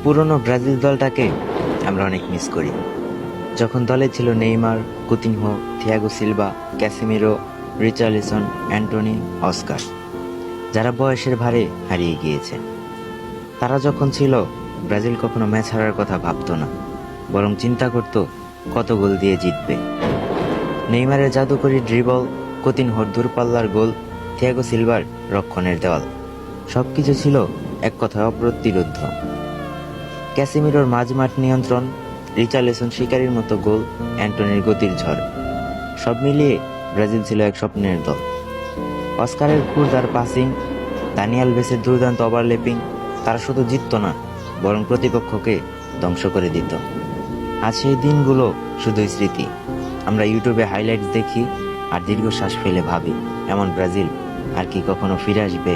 পুরনো ব্রাজিল দলটাকে আমরা অনেক মিস করি। যখন দলে ছিল Neymar, Coutinho, Thiago Silva, Casemiro, Richarlison, Antony, Oscar, যারা বয়সের ভারে হারিয়ে গিয়েছে। তারা যখন ছিল, ব্রাজিল কখনো ম্যাচ হারার কথা ভাবতো না, বরং চিন্তা করত কত গোল দিয়ে জিতবে। নেইমারের জাদুকরী ড্রিবল, কুতিনহোর দূরপাল্লার গোল, থিয়াগো সিলভার রক্ষণের দেওয়াল, সবকিছু ছিল এক কথায় অপ্রতিরোধ্য। ক্যাসিমিরোর মাঝমাঠ নিয়ন্ত্রণ, রিচার্লিসন শিকারীর মতো গোল, অ্যান্টনির গতির ঝড়, সব মিলিয়ে ব্রাজিল ছিল এক স্বপ্নের দল। অস্কারের খুরদার পাসিং, দানিয়েল বেসের দুর্দান্ত ওভারল্যাপিং, তারা শুধু জিততো না, বরং প্রতিপক্ষকে ধ্বংস করে দিত। আজ সেই দিনগুলো শুধুই স্মৃতি। আমরা ইউটিউবে হাইলাইটস দেখি আর দীর্ঘশ্বাস ফেলে ভাবি, এমন ব্রাজিল আর কি কখনো ফিরে আসবে?